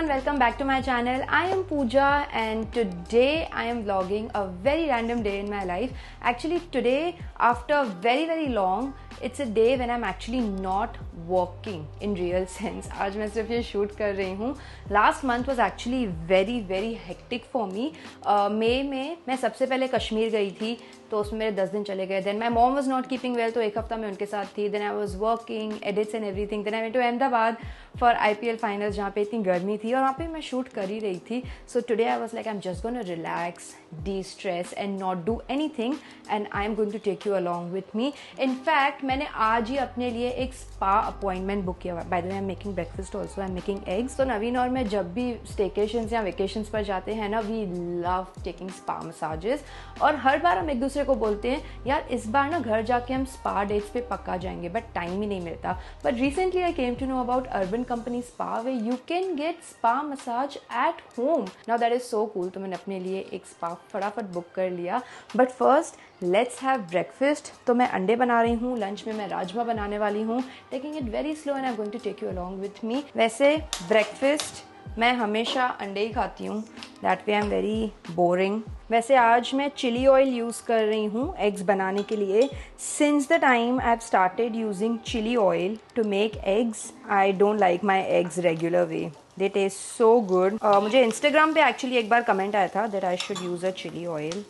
Welcome back to my channel. I am Pooja and today I am vlogging a very random day in my life. Actually today, after very long, it's a day when I'm actually not working in real sense. आज मैं सिर्फ ये shoot कर रही हूँ. Last month was actually very hectic for me. मई में मैं सबसे पहले कश्मीर गई थी तो उसमें मेरे 10 दिन चले गए. Then my mom was not keeping well तो एक हफ्ता मैं उनके साथ थी. Then I was working, edits and everything. Then I went to Ahmedabad for IPL finals जहाँ पे इतनी गर्मी थी और वहाँ पे मैं शूट कर ही रही थी. So today I was like I'm just gonna relax, de-stress and not do anything and I am going to take you along with me. In fact मैंने आज ही अपने लिए एक स्पा अपॉइंटमेंट बुक किया. By the way I am making breakfast also, I am making eggs. तो नवीन और मैं जब भी स्टेकेशंस या वेकेशंस पर जाते हैं ना, we love taking spa massages और हर बार हम एक दूसरे को बोलते हैं यार इस बार ना घर जाके हम स्पा डेट्स पे पक्का जाएंगे, बट टाइम ही नहीं मिलता. But recently I came to know about Urban Company spa way you can get spa massage at home. Now that is so cool. तो मैंने अपने लिए एक स्पा फटाफट बुक कर लिया. But first let's have breakfast. तो मैं अंडे बना रही हूँ. लंच में मैं राजमा बनाने वाली हूँ. Taking it very slow and I am going to take you along with me. वैसे ब्रेकफास्ट मैं हमेशा अंडे ही खाती हूँ. That way I am very boring. वैसे आज मैं चिली ऑयल यूज़ कर रही हूँ एग्स बनाने के लिए. Since the time I have started using chili oil to make eggs, I don't like my eggs regular way. They taste so good. मुझे इंस्टाग्राम पे एक्चुअली एक बार कमेंट आया था that I should use a chili oil.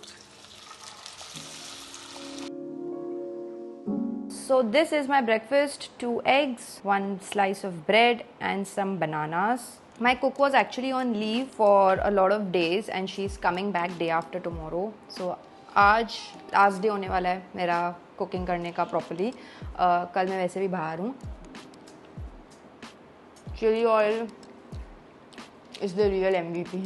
So this is my breakfast: 2 eggs, 1 slice of bread and some bananas. My cook was actually on leave for a lot of days and she's coming back day after tomorrow. So आज last day होने वाला है मेरा cooking करने का properly. कल मैं वैसे भी बाहर हूँ. Chili oil is the real MVP.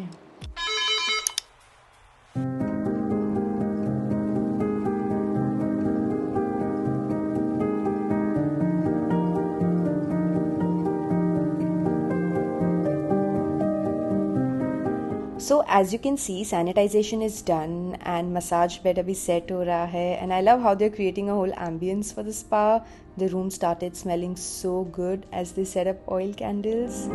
So as you can see, sanitization is done and massage bed abhi set ho raha hai, and I love how they're creating a whole ambience for the spa. The room started smelling so good as they set up oil candles.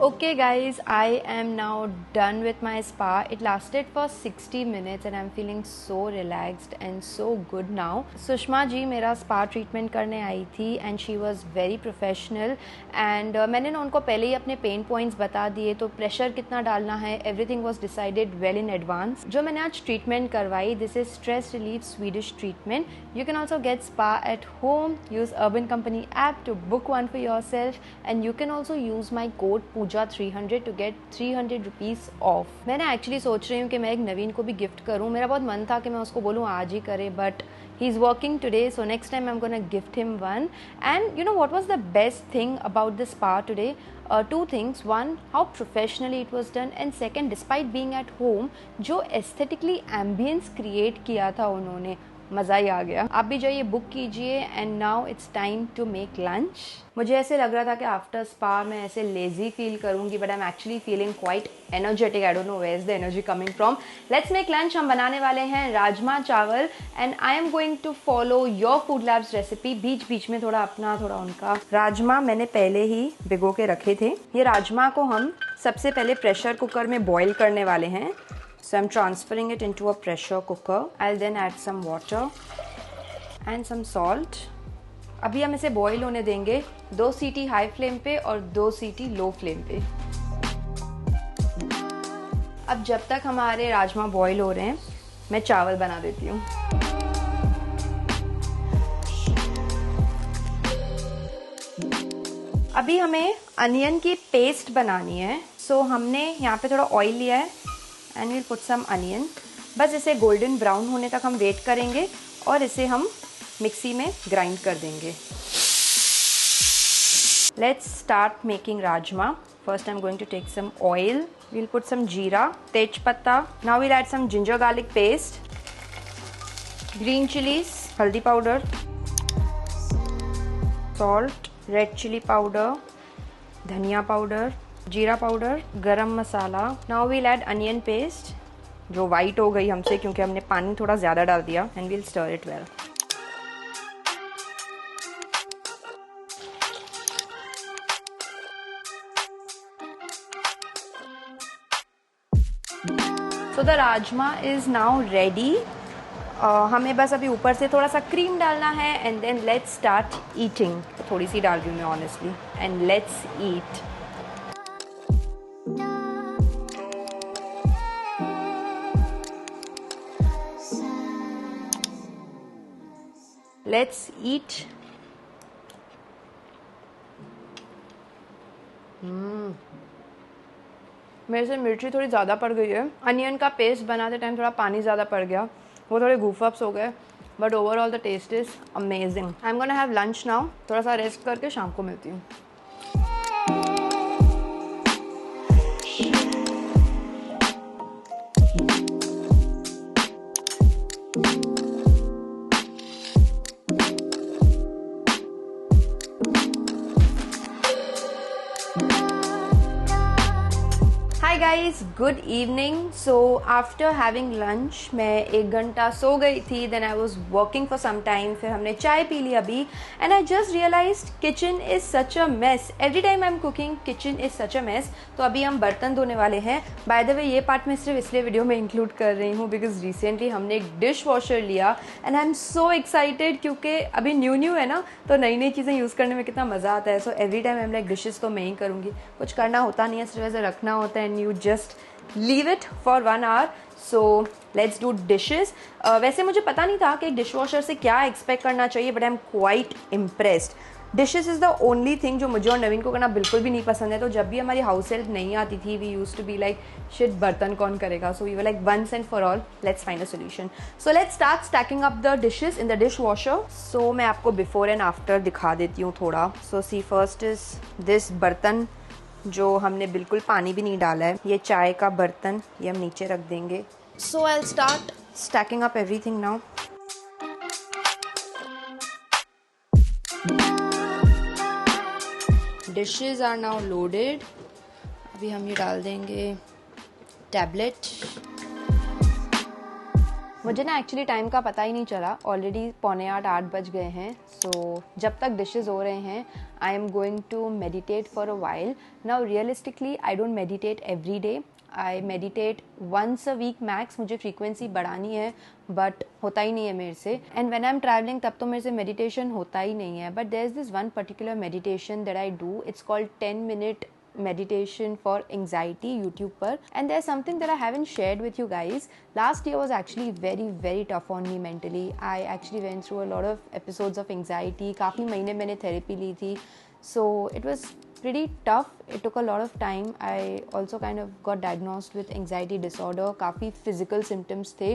Okay guys, I am now done with my spa. It lasted for 60 minutes and I'm feeling so relaxed and so good now. Sushma ji मेरा spa treatment करने आई थी and she was very professional and मैंने ना उनको पहले ही अपने pain points बता दिए. तो pressure कितना डालना है, everything was decided well in advance. जो मैंने आज treatment करवाई, this is stress relief Swedish treatment. You can also get spa at home. Use Urban Company app to book one for yourself and you can also use my code POOJA300 to get 300 rupees off. मैंने actually सोच रही हूँ कि मैं एक नवीन को भी gift करूँ. मेरा बहुत मन था कि मैं उसको बोलूँ आज ही करे, but he is working today, so next time I'm gonna gift him one. And you know what was the best thing about the spa today? 2 things. One, how professionally it was done, and second, despite being at home, जो aesthetically ambience create किया था उन्होंने, मज़ा ही आ गया. आप भी जाइए, book कीजिए. And now it's time to make lunch. मुझे ऐसे लग रहा था कि आफ्टर स्पा मैं ऐसे लेजी फील करूंगी, but I am actually feeling quite energetic. I don't know where is the energy coming from. Let's make lunch. हम बनाने वाले हैं राजमा चावल and I am going to follow your food labs recipe. बीच बीच में थोड़ा अपना थोड़ा उनका. राजमा मैंने पहले ही भिगो के रखे थे. ये राजमा को हम सबसे पहले प्रेशर कुकर में बॉईल करने वाले हैं. So I'm transferring it into a pressure cooker. I'll then add some water and some salt. अभी हम इसे बॉईल होने देंगे 2 सीटी हाई फ्लेम पे और 2 सीटी लो फ्लेम पे. अब जब तक हमारे राजमा बॉईल हो रहे हैं मैं चावल बना देती हूँ. अभी हमें अनियन की पेस्ट बनानी है। सो हमने यहाँ पे थोड़ा ऑयल लिया है and we'll put some onion. बस इसे गोल्डन ब्राउन होने तक हम वेट करेंगे और इसे हम मिक्सी में ग्राइंड कर देंगे। Let's start making rajma. First I am going to take some oil, we'll put some jeera, tej patta. Now we'll add some ginger garlic paste, green chillies, haldi powder, salt, red chilli powder, dhania powder, jeera powder, garam masala. Now we'll add onion paste जो white हो गई हमसे क्योंकि हमने पानी थोड़ा ज़्यादा डाल दिया, and we'll stir it well. So the rajma is now ready. हमें बस अभी ऊपर से थोड़ा सा क्रीम डालना है and then let's start eating. थोड़ी सी डाल रही हूँ मैं honestly, and let's eat. Let's eat. मेरे से मिर्ची थोड़ी ज़्यादा पड़ गई है। अनियन का पेस्ट बनाते टाइम थोड़ा पानी ज़्यादा पड़ गया, वो थोड़े गूफअप्स हो गए, but overall the taste is amazing. I am gonna have lunch now. थोड़ा सा रेस्ट करके शाम को मिलती हूँ। Hi guys, good evening. So after having lunch मैं 1 घंटा सो गई थी, then I was working for some time, फिर हमने चाय पी ली अभी, and I just realized kitchen is such a mess. Every time I'm cooking, kitchen is such a mess. तो अभी हम बर्तन धोने वाले हैं। By the way, ये पार्ट मैं सिर्फ इसलिए वीडियो में इंक्लूड कर रही हूँ because recently हमने एक डिश वॉशर लिया and I'm so excited क्योंकि अभी न्यू है ना, तो नई नई चीज़ें यूज़ करने में कितना मज़ा आता है। So every time I'm like dishes तो मैं ही करूँगी, कुछ करना होता नहीं है, सिर्फ ऐसे रखना होता है, you just leave it for 1 hour. So let's do dishes. वैसे मुझे पता नहीं था कि एक डिश वॉशर से क्या एक्सपेक्ट करना चाहिए, but I am quite impressed. Dishes is the only thing जो मुझे और नवीन को करना बिल्कुल भी नहीं पसंद है। तो जब भी हमारी हाउस हेल्प नहीं आती थी, we use to be like shit, बर्तन कौन करेगा। So we were like once and for all let's find a solution. So let's start stacking up the dishes in the dishwasher. So मैं आपको before and after दिखा देती हूँ थोड़ा। So see first is this बर्तन जो हमने बिल्कुल पानी भी नहीं डाला है, ये चाय का बर्तन, ये हम नीचे रख देंगे। So I will start stacking up everything now. Dishes are now loaded. अभी हम ये डाल देंगे टैबलेट। मुझे ना एक्चुअली टाइम का पता ही नहीं चला, ऑलरेडी 7:45-8 बज गए हैं। सो जब तक डिशेस हो रहे हैं I am going to meditate for a while. Now realistically I don't meditate every day, I meditate once a week max. मुझे फ्रीक्वेंसी बढ़ानी है बट होता ही नहीं है मेरे से, and when I am travelling तब तो मेरे से मेडिटेशन होता ही नहीं है। But there is this one particular meditation that I do, it's called 10 minute meditation for anxiety YouTube पर, and there's something that I haven't shared with you guys. Last year was actually very tough on me mentally. I actually went through a lot of episodes of anxiety. काफ़ी महीने मैंने therapy ली थी, so it was pretty tough. It took a lot of time. I also kind of got diagnosed with anxiety disorder. काफ़ी physical symptoms थे.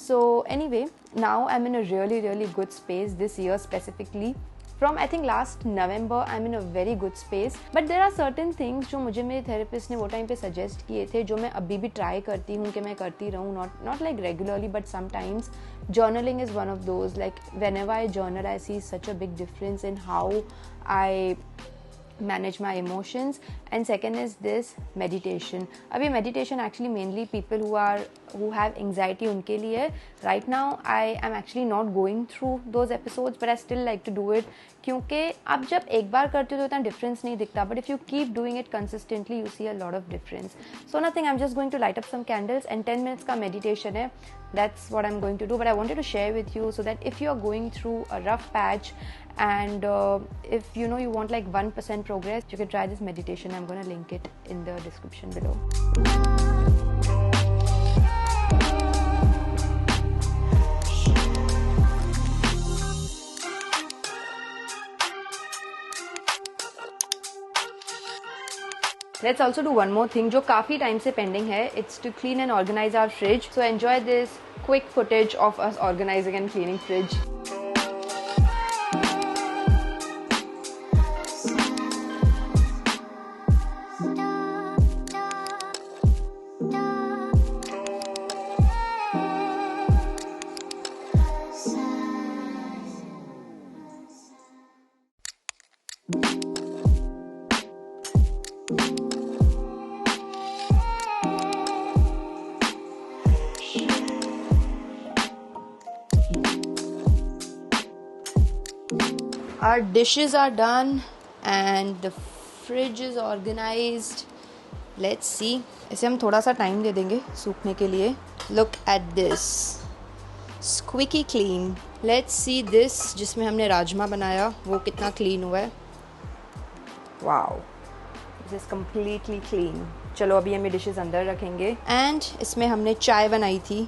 So anyway, now I'm in a really good space this year specifically. From I think last November I'm in a very good space, but there are certain things जो मुझे मेरे therapist ने वो time पे suggest किए थे, जो मैं अभी भी ट्राई करती हूँ कि मैं करती रहूँ, not like regularly but sometimes. Journaling is one of those. Like whenever I journal I see such a big difference in how I manage my emotions. And second is this meditation. अभी meditation actually mainly people who have anxiety उनके लिए. Right now I am actually not going through those episodes, but I still like to do it क्योंकि आप जब एक बार करते हो तो इतना डिफरेंस नहीं दिखता, but if you keep doing it consistently you see a lot of difference. So nothing, I'm just going to light up some candles and 10 minutes का meditation है. That's what I'm going to do, but I wanted to share with you so that if you are going through a rough patch and if you know you want like 1% progress, you can try this meditation. I'm going to link it in the description below. Let's also do one more thing जो काफ़ी time से pending है. It's to clean and organize our fridge. So enjoy this quick footage of us organizing and cleaning fridge. Our dishes are done and the fridge is organized. Let's see. इसे हम थोड़ा सा time दे देंगे सूखने के लिए. Look at this. Squeaky clean. Let's see this जिसमें हमने राजमा बनाया वो कितना clean हुआ है. Wow. This is completely clean. चलो अभी हम ये dishes अंदर रखेंगे. And इसमें हमने चाय बनाई थी.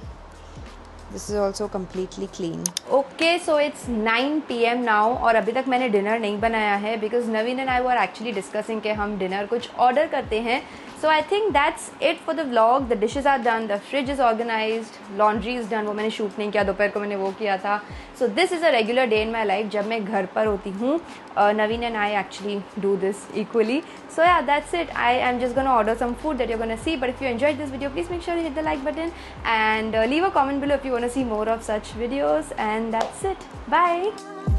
This is also completely clean. Okay, so it's 9 PM now और अभी तक मैंने डिनर नहीं बनाया है because Naveen and I were actually discussing कि हम डिनर कुछ ऑर्डर करते हैं. So I think that's it for the vlog. The dishes are done, the fridge is organized, laundry is done. वो मैंने शूट नहीं किया, दोपहर को मैंने वो किया था. So this is a regular day in my life. जब मैं घर पर होती हूँ, Naveen and I actually do this equally. So yeah, that's it. I am just gonna order some food that you're gonna see. But if you enjoyed this video, please make sure you hit the like button and leave a comment below if you wanna see more of such videos. And that's it. Bye.